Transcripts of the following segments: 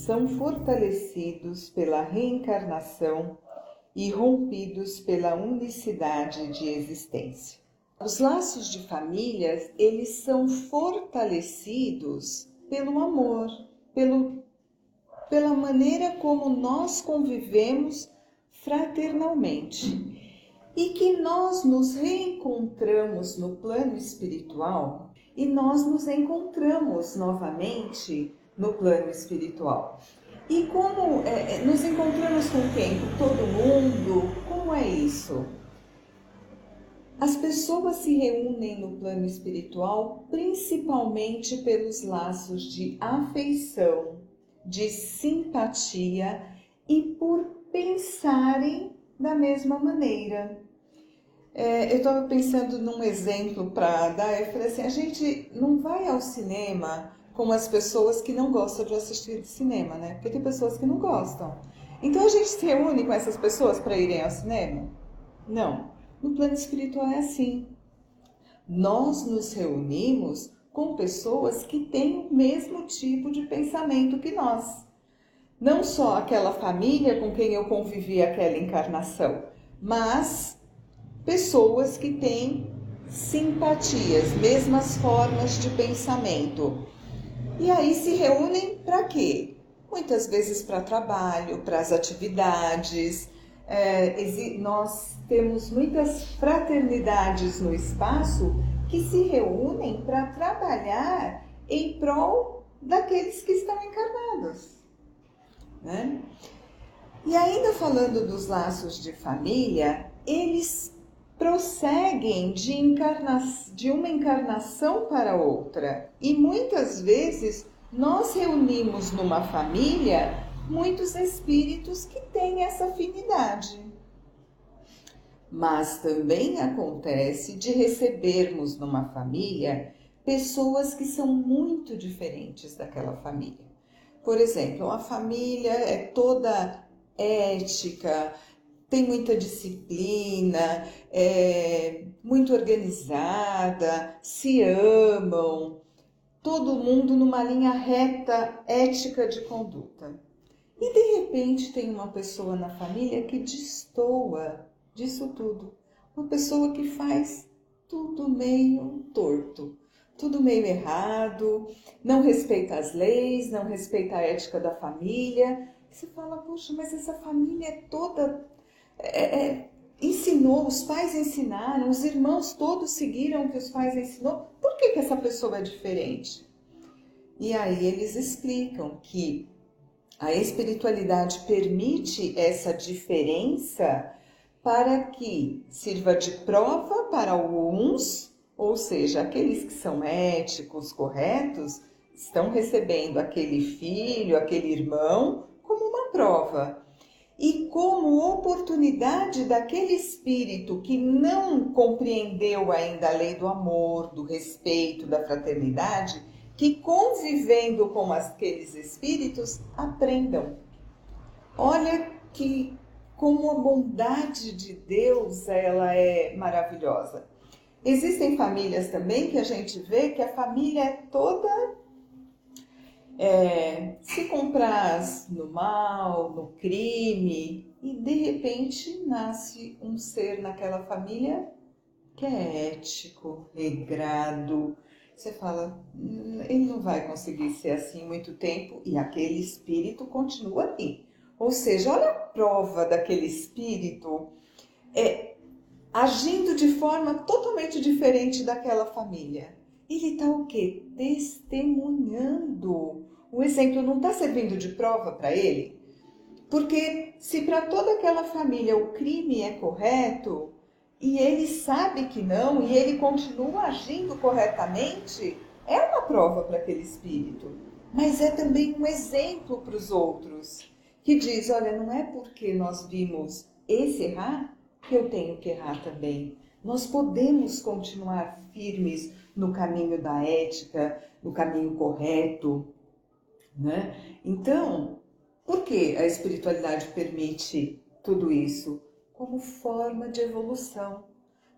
são fortalecidos pela reencarnação e rompidos pela unicidade de existência. Os laços de família, eles são fortalecidos pelo amor, pela maneira como nós convivemos fraternalmente. E que nós nos reencontramos no plano espiritual e nós nos encontramos novamente no plano espiritual. E como nos encontramos com quem? Com todo mundo? Como é isso? As pessoas se reúnem no plano espiritual principalmente pelos laços de afeição, de simpatia e por pensarem da mesma maneira. Eu estava pensando num exemplo para dar, eu falei assim, a gente não vai ao cinema com as pessoas que não gostam de assistir cinema, né? Porque tem pessoas que não gostam. Então a gente se reúne com essas pessoas para irem ao cinema? Não. No plano espiritual é assim. Nós nos reunimos com pessoas que têm o mesmo tipo de pensamento que nós. Não só aquela família com quem eu convivi aquela encarnação, mas pessoas que têm simpatias, mesmas formas de pensamento. E aí se reúnem para quê? Muitas vezes para trabalho, para as atividades. Nós temos muitas fraternidades no espaço que se reúnem para trabalhar em prol daqueles que estão encarnados, né? E ainda falando dos laços de família, eles prosseguem de uma encarnação para outra. E muitas vezes nós reunimos numa família muitos espíritos que têm essa afinidade. Mas também acontece de recebermos numa família pessoas que são muito diferentes daquela família. Por exemplo, uma família é toda ética, tem muita disciplina, é muito organizada, se amam, todo mundo numa linha reta, ética de conduta. E de repente tem uma pessoa na família que destoa disso tudo. Uma pessoa que faz tudo meio torto, tudo meio errado, não respeita as leis, não respeita a ética da família. E você fala, poxa, mas essa família é toda... ensinou, os pais ensinaram, os irmãos todos seguiram o que os pais ensinou, por que essa pessoa é diferente? E aí eles explicam que a espiritualidade permite essa diferença para que sirva de prova para alguns, ou seja, aqueles que são éticos, corretos, estão recebendo aquele filho, aquele irmão como uma prova. E como oportunidade daquele espírito que não compreendeu ainda a lei do amor, do respeito, da fraternidade, que convivendo com aqueles espíritos aprendam. Olha que como a bondade de Deus ela é maravilhosa. Existem famílias também que a gente vê que a família é toda se compraz no mal, no crime, e de repente nasce um ser naquela família que é ético, regrado. Você fala, ele não vai conseguir ser assim muito tempo, e aquele espírito continua ali. Ou seja, olha a prova daquele espírito agindo de forma totalmente diferente daquela família. Ele está o quê? Testemunhando. O exemplo não está servindo de prova para ele? Porque se para toda aquela família o crime é correto, e ele sabe que não, e ele continua agindo corretamente, é uma prova para aquele espírito. Mas é também um exemplo para os outros, que diz, olha, não é porque nós vimos esse errar que eu tenho que errar também. Nós podemos continuar firmes no caminho da ética, no caminho correto, né? Então, por que a espiritualidade permite tudo isso? Como forma de evolução.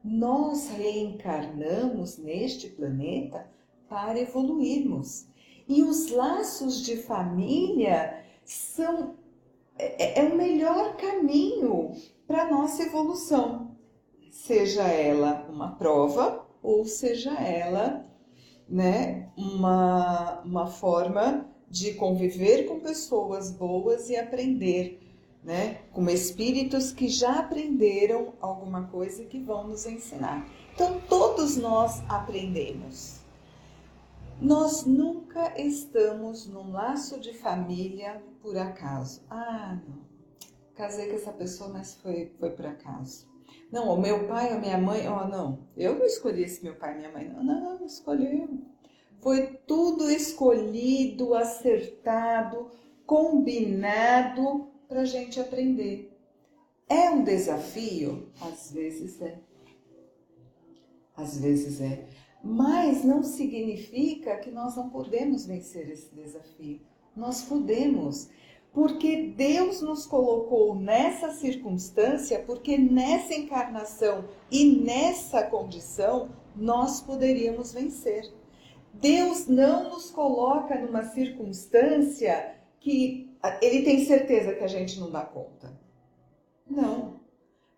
Nós reencarnamos neste planeta para evoluirmos. E os laços de família é o melhor caminho para a nossa evolução, seja ela uma prova ou seja ela, né, uma forma de conviver com pessoas boas e aprender, né, com espíritos que já aprenderam alguma coisa e que vão nos ensinar. Então, todos nós aprendemos. Nós nunca estamos num laço de família por acaso. Ah, não, casei com essa pessoa, mas foi por acaso. Não, o meu pai ou minha mãe, não, eu não escolhi esse meu pai e minha mãe, não, escolheu. Foi tudo escolhido, acertado, combinado para a gente aprender. É um desafio? Às vezes é. Às vezes é. Mas não significa que nós não podemos vencer esse desafio. Nós podemos, porque Deus nos colocou nessa circunstância, porque nessa encarnação e nessa condição nós poderíamos vencer. Deus não nos coloca numa circunstância que Ele tem certeza que a gente não dá conta. Não.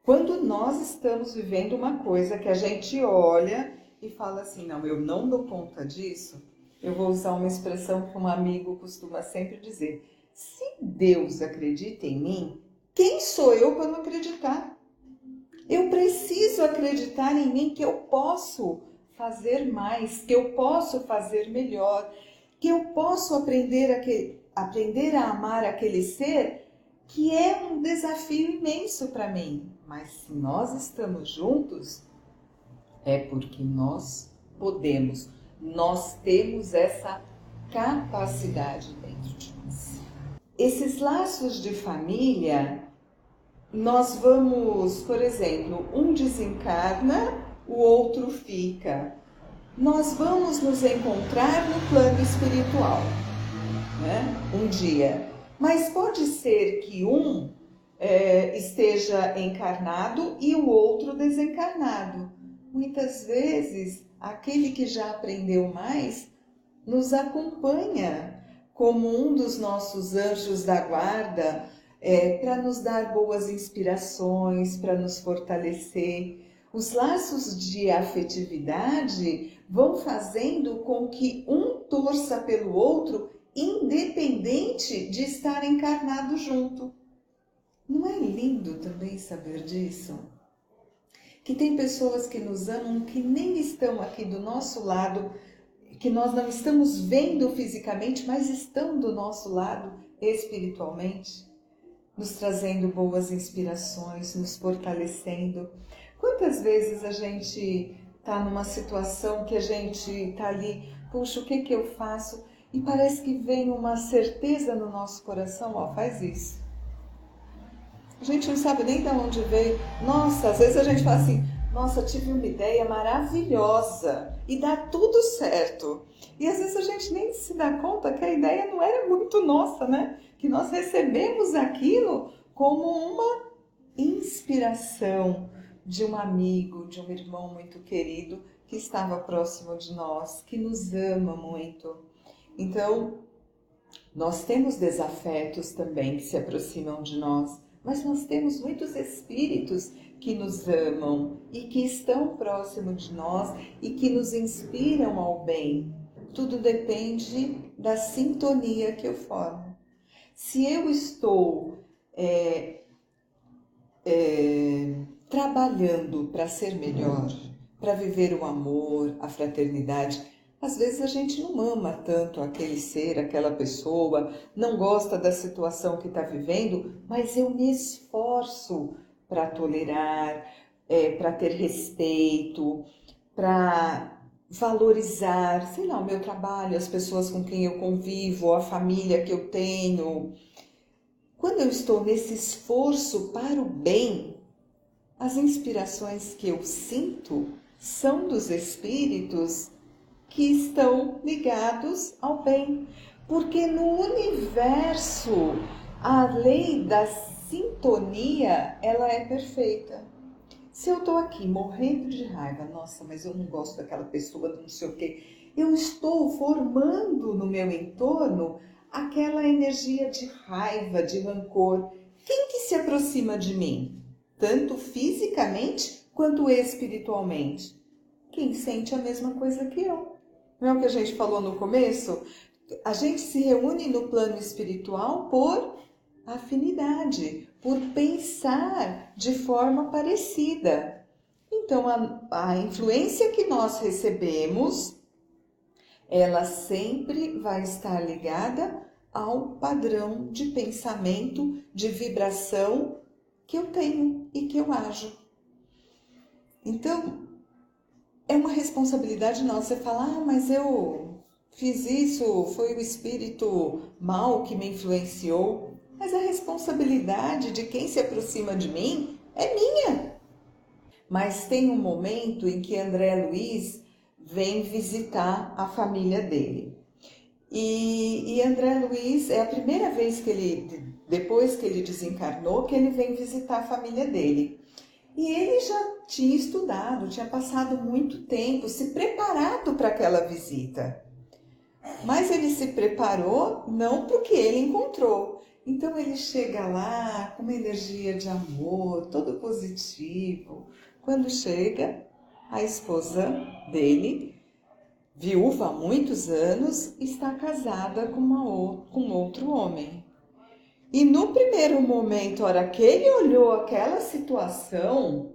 Quando nós estamos vivendo uma coisa que a gente olha e fala assim, não, eu não dou conta disso, eu vou usar uma expressão que um amigo costuma sempre dizer. Se Deus acredita em mim, quem sou eu para não acreditar? Eu preciso acreditar em mim que eu posso fazer mais, que eu posso fazer melhor, que eu posso aprender a amar aquele ser que é um desafio imenso para mim. Mas se nós estamos juntos, é porque nós podemos, nós temos essa capacidade dentro de nós. Esses laços de família, nós vamos, por exemplo, um desencarna, o outro fica. Nós vamos nos encontrar no plano espiritual, né? Um dia. Mas pode ser que um esteja encarnado e o outro desencarnado. Muitas vezes, aquele que já aprendeu mais nos acompanha como um dos nossos anjos da guarda, para nos dar boas inspirações, para nos fortalecer. Os laços de afetividade vão fazendo com que um torça pelo outro, independente de estar encarnado junto. Não é lindo também saber disso? Que tem pessoas que nos amam, que nem estão aqui do nosso lado, que nós não estamos vendo fisicamente, mas estão do nosso lado espiritualmente, nos trazendo boas inspirações, nos fortalecendo. Quantas vezes a gente está numa situação que a gente está ali, puxa, o que eu faço? E parece que vem uma certeza no nosso coração, faz isso. A gente não sabe nem de onde veio. Nossa, às vezes a gente fala assim, nossa, tive uma ideia maravilhosa e dá tudo certo. E às vezes a gente nem se dá conta que a ideia não era muito nossa, né? Que nós recebemos aquilo como uma inspiração de um amigo, de um irmão muito querido que estava próximo de nós, que nos ama muito. Então, nós temos desafetos também que se aproximam de nós, mas nós temos muitos espíritos que nos amam e que estão próximo de nós e que nos inspiram ao bem. Tudo depende da sintonia que eu formo. Se eu estou trabalhando para ser melhor, para viver o amor, a fraternidade, às vezes a gente não ama tanto aquele ser, aquela pessoa, não gosta da situação que está vivendo, mas eu me esforço para tolerar, para ter respeito, para valorizar, sei lá, o meu trabalho, as pessoas com quem eu convivo, a família que eu tenho. Quando eu estou nesse esforço para o bem, as inspirações que eu sinto são dos espíritos que estão ligados ao bem. Porque no universo, a lei da sintonia, ela é perfeita. Se eu estou aqui morrendo de raiva, nossa, mas eu não gosto daquela pessoa, não sei o quê, eu estou formando no meu entorno aquela energia de raiva, de rancor. Quem que se aproxima de mim? Tanto fisicamente quanto espiritualmente. Quem sente a mesma coisa que eu. Não é o que a gente falou no começo? A gente se reúne no plano espiritual por afinidade, por pensar de forma parecida. Então, a influência que nós recebemos, ela sempre vai estar ligada ao padrão de pensamento, de vibração que eu tenho e que eu ajo. Então, é uma responsabilidade nossa. Você fala, mas eu fiz isso, foi o espírito mau que me influenciou. Mas a responsabilidade de quem se aproxima de mim é minha. Mas tem um momento em que André Luiz vem visitar a família dele. E André Luiz é a primeira vez que ele, depois que ele desencarnou, que ele vem visitar a família dele. E ele já tinha estudado, tinha passado muito tempo, se preparado para aquela visita. Mas ele se preparou não para o que ele encontrou. Então ele chega lá com uma energia de amor, todo positivo. Quando chega, a esposa dele, viúva há muitos anos, está casada com outro homem. E no primeiro momento, a hora que ele olhou aquela situação,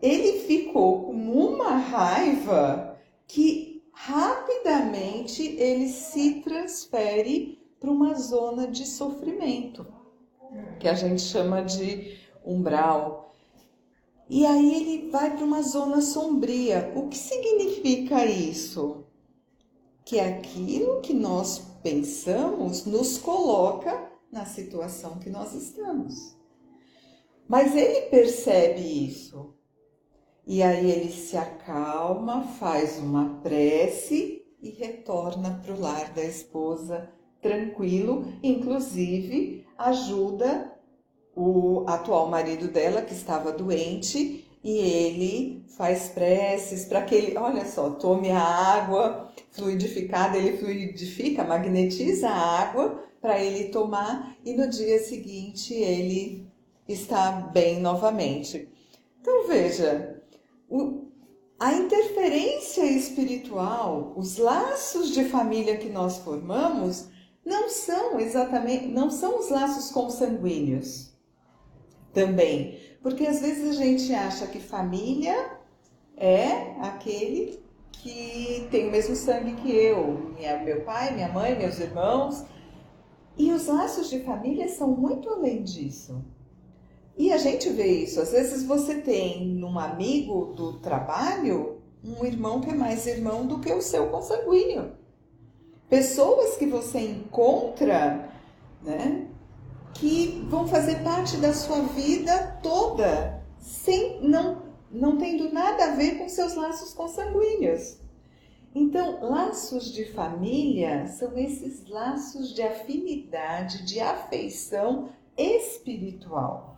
ele ficou com uma raiva que rapidamente ele se transfere para uma zona de sofrimento, que a gente chama de umbral. E aí ele vai para uma zona sombria. O que significa isso? Que aquilo que nós pensamos nos coloca na situação que nós estamos. Mas ele percebe isso. E aí ele se acalma, faz uma prece e retorna para o lar da esposa tranquilo. Inclusive ajuda o atual marido dela, que estava doente, e ele faz preces para que ele, olha só, tome a água fluidificada, ele fluidifica, magnetiza a água para ele tomar, e no dia seguinte ele está bem novamente. Então veja, a interferência espiritual, os laços de família que nós formamos, não são os laços consanguíneos. Também, porque às vezes a gente acha que família é aquele que tem o mesmo sangue que eu, meu pai, minha mãe, meus irmãos. E os laços de família são muito além disso. E a gente vê isso, às vezes você tem num amigo do trabalho um irmão que é mais irmão do que o seu consanguíneo. Pessoas que você encontra, né, que vão fazer parte da sua vida toda, não tendo nada a ver com seus laços consanguíneos. Então, laços de família são esses laços de afinidade, de afeição espiritual.